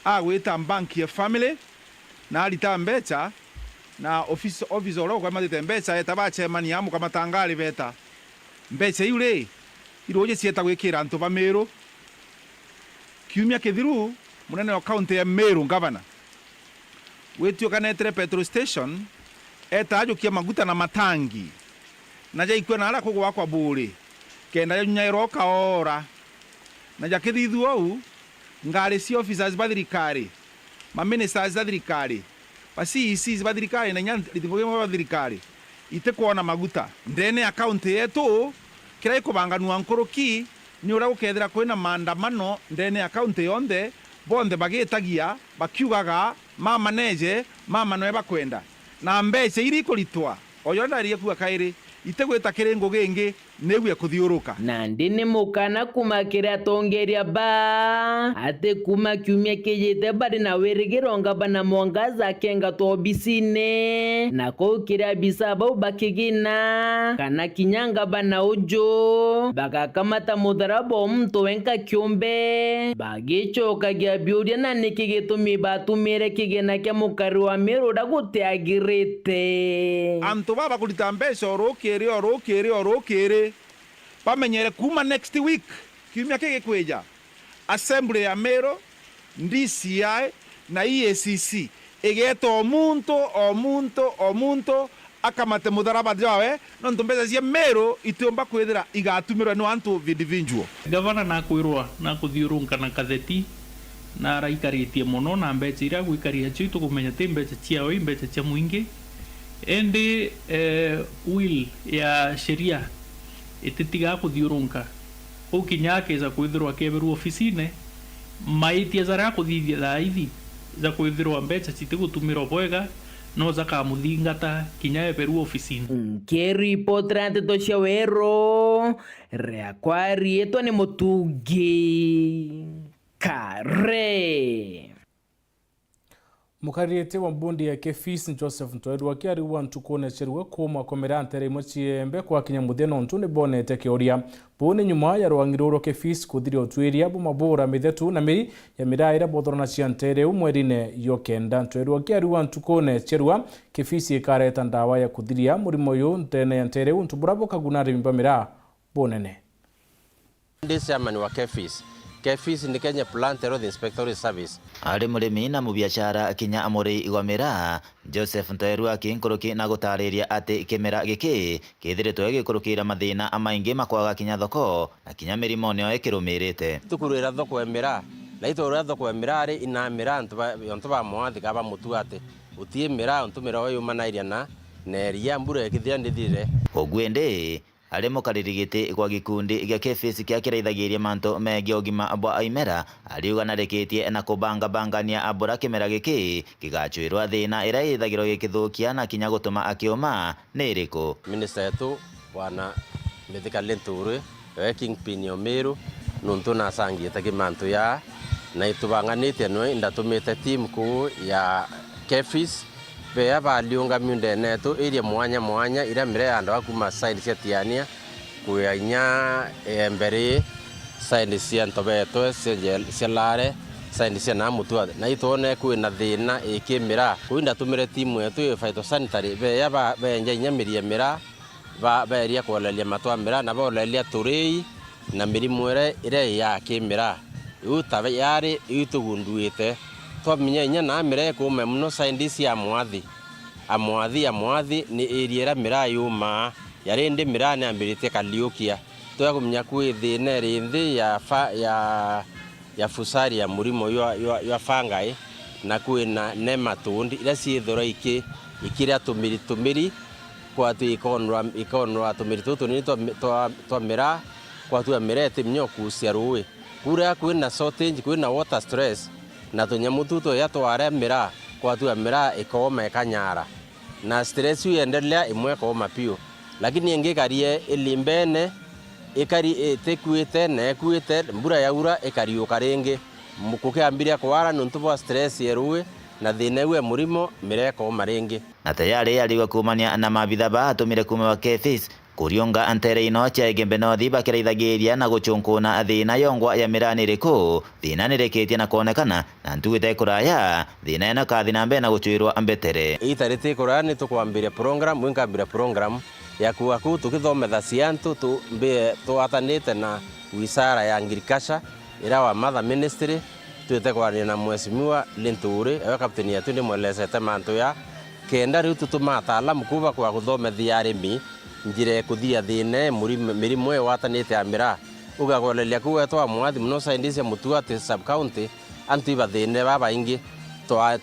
agwita bank ya family na alita mbecha na office oro kwa matete mbecha etaba chairman yamu kama tangali beta mbecha yule iroje sieta gwikira antu ba Meru kiumia kithiru munene wa county ya Meru governor wetio kanetere petrol station etajukia maguta na matangi na jaikwe na ala kugwa kwa buri kenda nyairo kaora na jakithithu au ngari si officers ba thirikari ma ministers ba thirikari ba CECs ba thirikari na nyandi lithivoge ba thirikari ite kuona maguta ndene account yetu kira ikubanganua nkoroki ni ura gukethira kwina maandamano ndene account yonde bonde bagitagia bakiugaga mama neje mama no bakwenda na mbeca iri kuritwa oyo ndarie kuga kairi itegweta kirengo gengi negwe kuthiuruka na ndine mukana kumakira tongeria ba ate kuma kiumia kijite bari na wirigironga bana mwangaza kenga to bisine na ko kira bisaba ubakigina kana kinyanga bana ujo baka kamata mudarabo mto wenka kiombe bagicho kagia biudia na nikigitumi batumire kigena kya mukari wa Meru daguteagirite antu baba kulita mbeca orokere pamenyere kuma next week kiumia kege kweja assembly ya Meru DCI na EACC egeto omuntu akamate mudaraba jawe nonto mbeca cia Meru itiomba kwithira igatumirwa no antu individual gavana na kwirwa na kuthiurunka na katheti na raikaritie muno na mbeca iria gwikaria cio tukumenya ti mbeca ciao mbeca cia muingi endi will ya sheria ititiga kuthiurunka ukinyake za kwithirwa keberu ofisine maitia zara kuthithia thaithi za kwithirwa mbeca citigutumirwo bwega no zaka muthingata kinyae beru ofisine keri potrante to shawero reakwari eto ni mutugi kare mukariete wa mbundi ya Kefis Joseph Ntoedu wakiari wa ntukone cherwe kuma komera ntere mochiembe kwa kinyamutheno ntune bonete kioria bone nyuma ya rwangiruro Kefis kuthiri otwiria bu mabura mithetu na miri ya miraira bodorona chiantere umwerine yokenda Ntoedu wakiari wa ntukone cherwa Kefis ikareta ndawa ya kuthiria murimo yo ntene ya ntere untuburabo kagunare mimbamira bonene Chairman wa Kefis ni Kenya Plant Road Inspectorate Service. Ari murimi na mubiashara kinya amuri igwamira Joseph Ntoeru akinkoroki na gutariria ati kimera giki kithiritwe gikurukira mathina amaingi makwaga kinya thoko na kinya mirimo nio ikirumirite tukurira thoko emira na itorira thoko emira ari inamira ntu ba mwathi kaba mutu ati utie mira ntumira oyo manairia na neria mbura ikithia ndithire ogwende ari mukaririgite kwa gikundi gya Kefis kya kiraithagiria manto megi ogima bwa aimera ariuga nareketie na kubanga-bangania abura kimera giki gigachwirwa thina ira ithagiro gikithukia na kinya gutuma akioma niriku minister yetu wana mithika lenturu kingpin ya Meru nuntu na sangiete kimanto ya na itubanganite no indatumite team ku ya Kefis bea baliunga miunde Nteto area mwanya ira mire ando akuma side cia tiania kuyanya mbere side cia Ntobeto cia lare side cia na mutu na itone kwina thina ikimira kuinda tumire timu yetu phytosanitary bea benja nyamiria mira beria kulelia matwa mira na bolelia turei na mirimu ire ya kimira utabe yari itugunduite twaminya inya na mire kume muno side cia amwathi ni area mira yuma yari ndi mira ni ambirite kaliukia twakumenya kwithine rindi ya fusari ya murimo ya fangai na kwina nematondi ira ciithora ikira tumiri kwa tu ikonwa tumiri tutu ni twa mira kwa tu mirete mnyoku cia ruwi kura kwina shortage kwina water stress na tunyamututo ya tware mira kwa tu mira ikoma kanyara na stress iendelea imwe koma pio lakini ingekarie ilimbene ikari tekuite na ekuite mbura yaura ikariuka ringi mukukiambiria kwara nuntu bwa stress yeruwe na thina iwe murimo mireko maringi na tayari aliwa kumania na mabitha ba atumire kuma wa kefis kurionga Ntere ino chege Benothi bakiraithagiria na guchunkuna thina yongwa ya miranire ku thina nireketie na kuonekana na ntuite kuraya thina ena kathina mbe na guchwirwa ambetere itarite kurani tukwambire program winkambire program ya kuaku tukithometha ciantu tu mbe twatanite na wisara ya agriculture ira wa mother ministry tuite kwani na mwesimiwa Linturi ewe kapteni yetu ndi mwelezete mantu ya kenda riu tutuma ataalamu kuva kwa kuthomethia arimi njire kuthia thine mirimo watanite ya mira ugagolelia kuwetwa mwathi muno scientist ya mutua te sub county antu iba thine baba ingi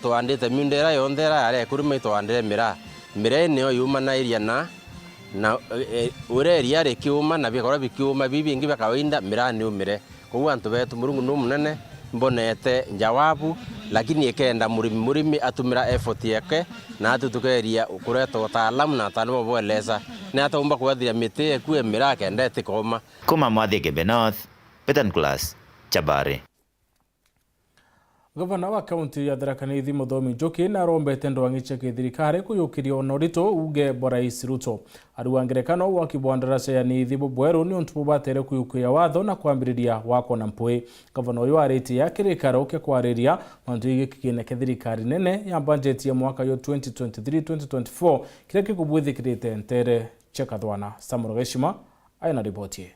twandite mindera yondera are kurima twandire mira niyo yuma na iria na ureria ri kiuma na bikora bikiuma bibi ingi bakawainda mira ni umire kwa antu betu murungu no munene mbonete jawabu lakini ekenda murimi atumira effort yake na atutukeria ukureto taalamu na taalamu boeleza na ataumba kuathira miti ekue mira kenda etikoma kuma mwathi Benoth Petan Class Chabare. Gavana wa kaunti ya Tharaka Nithi Muthomi Njuki na rombete ndwangiche kithirikari kuyukiria onorito uge Borais Ruto aruwa ngerekano wa kibwandarasha ya Nithi Weru ni untu batere kuyukia watho na kwambiriria wako na mpui. Gavana uyu ariti ya kirikaro ke kwariria mantu igikine kithirikari nene ya budget ya mwaka yo 2023-2024 kile kikubwithikirite Ntere Chekathwana. Samuel Geshima ayana ripoti.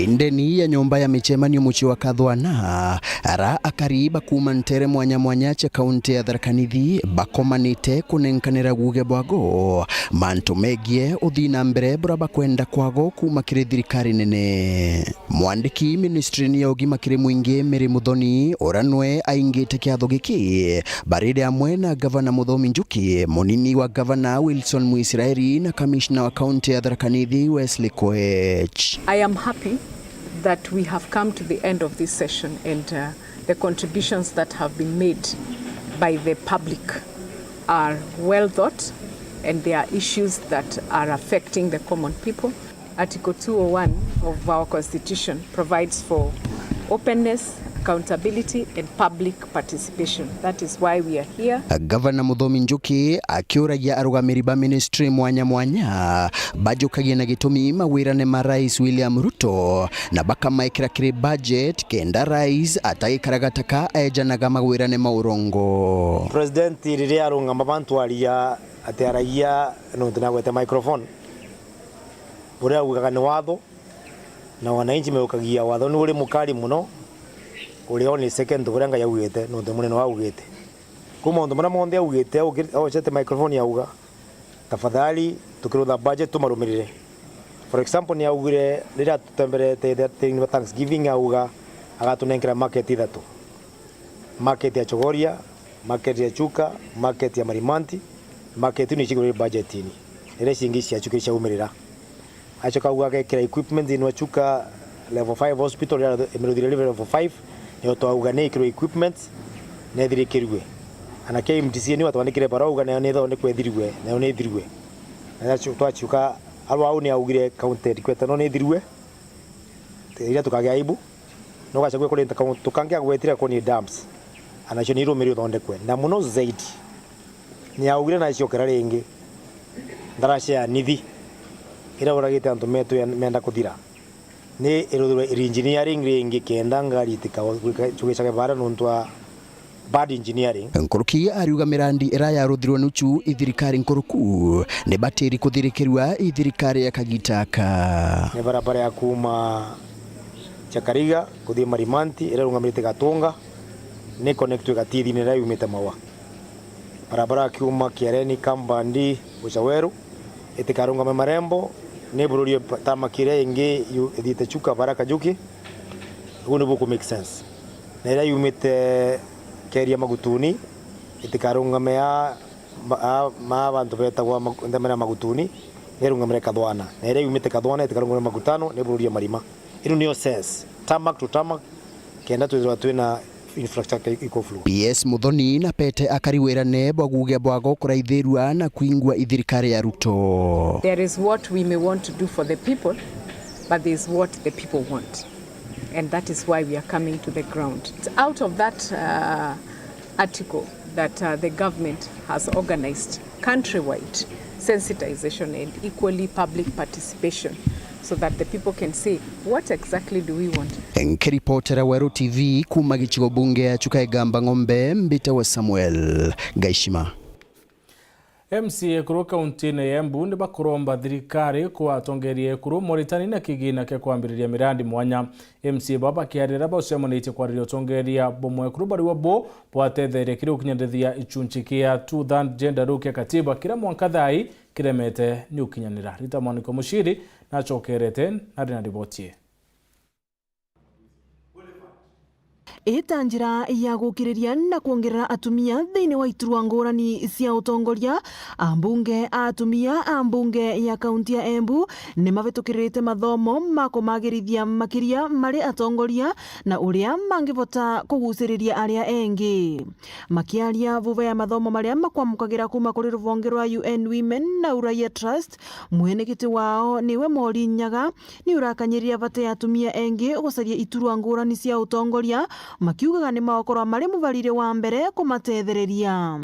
Ndeni ya nyumba ya michemanio muchi wa Kathwana ara akariba kuma Ntere mwanya cha kaunti ya Tharaka Nithi bakomanite kunenkanira guge bwago mantu megie uthina mbere buraba kwenda kwago kuma kiri thirikari nene. Mwandiki ministry ya ugima kiri mwingi Mary Muthoni oranwe aingite kiatho giki baride amwe na gavana Muthomi Njuki munini wa gavana Wilson Muisiraeli na commissioner wa kaunti ya Tharaka Nithi Wesley Koech. I am happy that we have come to the end of this session and the contributions that have been made by the public are well thought and there are issues that are affecting the common people. Article 201 of our constitution provides for openness, accountability and public participation. That is why we are here. Governor Muthomi Njuki akiuragia arugamiri ba ministry mwanya bajukagia na gitumi mawirane ma Rais William Ruto na bakamaikira kiri budget kenda rais atagikaragataka ejanaga mawirane maurongo. President iriria arunga mabantu aria ateragia no tunagwete microphone buria ugaga ni watho na wananchi meukagia watho ni uri mukari muno uri ni second buranga yaugite no munene waugite kuma ndo mara monde yaugite ochete microphone yauga tafadhali tukirutha budget tumarumirire. For example ni yaugire rira tutemberete the Thanksgiving yauga agatunenkera market Ithatu, market ya Chogoria, market ya Chuka, market ya Marimanti, market ni chigure budget ni ire singi cia Chuka cia umirira achoka uga kekira equipment in Chuka level 5 hospital ya emerudire level 5 yo to uga ne kiro equipment ne thire kirwe ana KMTC ni watu wanikire bara uga ne tho ne kwethirwe ne thirwe na twachuka alwa au ni augire counted kweta no ne thirwe ira tukage aibu no gachagwe kulenta tukangia gwetira ko ni dams anacho ni rumiri thondekwe na muno zaidi ni augire na ciokera ringi ndarasha ya Nithi ira uragite antu metu menda kuthira ni irudhwe engineering ringi kenda ngari tikawicage bara nontwa bad engineering. Nkuruki ariuga mirandi ira yaruthirwe nuchu ithirikari nkuruku ne batiri kuthirikirwa ithirikari ya Kagitaka ne barabara ya kuma Chakariga kuthi Marimanti ira rungamirite Gatunga ne connect gatithi ne rayu metamawa barabara kuma Kiareni Kambandi Weru itikarunga marembo ne bururi tamakire ingi edite Chuka baraka juki uno buku make sense ne rayu mete keria magutuni itikarunga mea ma bantu beta kwa ndamera magutuni ne runga mere Kathwana ne rayu mete Kathwana itikarunga magutano ne bururi marima ino niyo sense tamak to tamak kenda twina infrastructure iko flow. PS Muthoni na pete akariwera ne bwaguge bwago kuraithirwa na kuingwa ithirikari ya Ruto. There is what we may want to do for the people but there's what the people want. And that is why we are coming to the ground. It's out of that article that the government has organized countrywide sensitization and equally public participation so that the people can say, what exactly do we want? Nkiripotera Weru TV kuma gichigo bunge ya Chukaigamba Ng'ombe, Mbita wa Samuel Gaishima. MCA kuru kauntini ya Embu ni bakuromba thirikari kuatongeria kuru moritani na kigina ke kwambiriria mirandi mwanya. MCA baba kiarira bausemanite kwariria tongeria bomwe kuru bari wabo bwatethere kiri ukinyandithia ichunchikia to that gender ruke katiba kira mwankathai kiremete ni ukinyanira. Rita Moniko Mushiri na chokerete na rina ribotie. Ita njira ya gukiriria na kuongerera atumia thiini wa iturwa ngurani cia utongoria. Ambunge atumia ambunge ya kaunti ya Embu ni mavitukirite mathomo ma kumagirithia makiria mari atongoria na uria mangivota kuguciriria aria engi. Makiaria vuva ya mathomo maria makwamukagira kuma kuri ruvonge rwa UN Women na Uraia Trust, mwenekiti wao niwe Mori Nyaga ni urakanyiria vate ya atumia engi gucaria iturwa ngurani cia utongoria, makiugaga ni maokorwa mari muvarire wa mbere kumatethereria.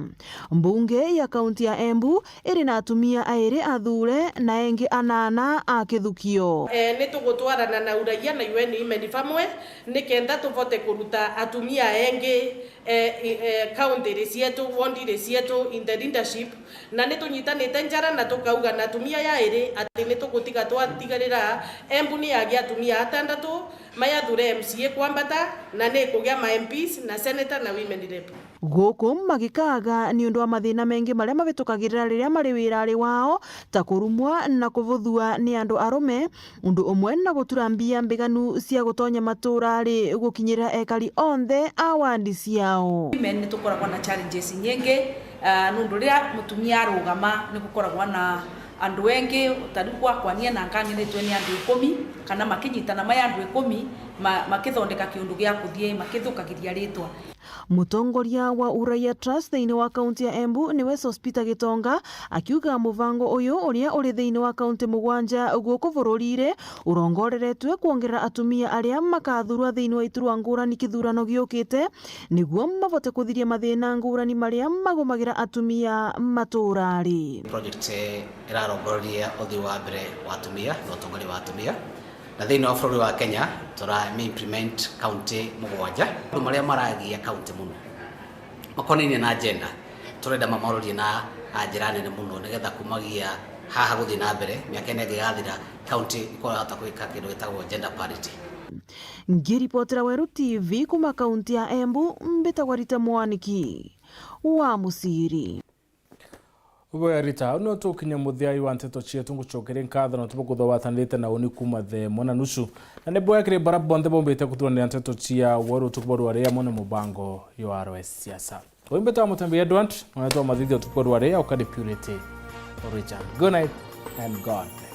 Mbunge ya kaunti ya Embu iri na atumia airi athure na engi anana a kithukio. Ni tugutwarana na Uraia na UN Women famwe ni kenda tuvote kuruta atumia engi kaunti cietu wondi cietu in the leadership, na ni tunyitanite njara na tukauga na atumia yairi ati ni tugutiga twatigarira Embu ni yagia atumia atandatu mayathure MCA kwambata na ni kugia ma MPs na senator na women rep. Guku magikaga ni undu wa mathina mengi maria mavitukagirira riria mari wirari wao ta kurumwa na kuvuthua ni andu arume, undu umwe na guturambia mbiganu cia gutonya maturari gukinyira ekari onthe a wandi ciao. Women ni tukoragwa na challenges nyingi nundu ria mutumia arugama ni gukoragwa na andu engi utarikwa kwania na nkanyiritwe ni andu 10 kana makinyitana maya andu 10 makithondeka kiundu gia kuthie makithukagiria ritwa. Mutongoria wa Uraia Trust thiini wa kaunti ya Embu niwe Sospita Gitonga akiuga muvango uyu uria uri thiini wa kaunti mugwanja guku bururire urongoreretwe kuongerera atumia aria makathurwa thiini wa iturwa ngurani kithurano giukite niguo mavote kuthiria mathina ngurani maria magumagira atumia maturari. Project irarongoreria uthii wa mbere wa atumia na utongoria wa atumia na thiini wa bũrũri wa Kenya tura implement county mugwanja maria maragia county muno makonainie na agenda turenda mamarorie na njira nene muno nigetha kumagia haha guthii na mbere miaka ine gigathira county ikorahota gwika kindu gitagwo gender parity. Ngiripotera Weru TV kuma kaunti ya Embu, Mbitagwa Rita Mwaniki wa Musiri. Uwe Rita, uno tukinya muthiai wa Nteto chietu ngucokere nkatho na tubukutho watanite na uni kuma the mona nusu na nebo yakire barabonde bombete kuturania Nteto chia Weru tukuboru aria mona mubango yo RS siasa. Oimbeta Mutembei Edward, mwana to mathithio tukuboru aria ukadi Purity Origin. Good night and God bless.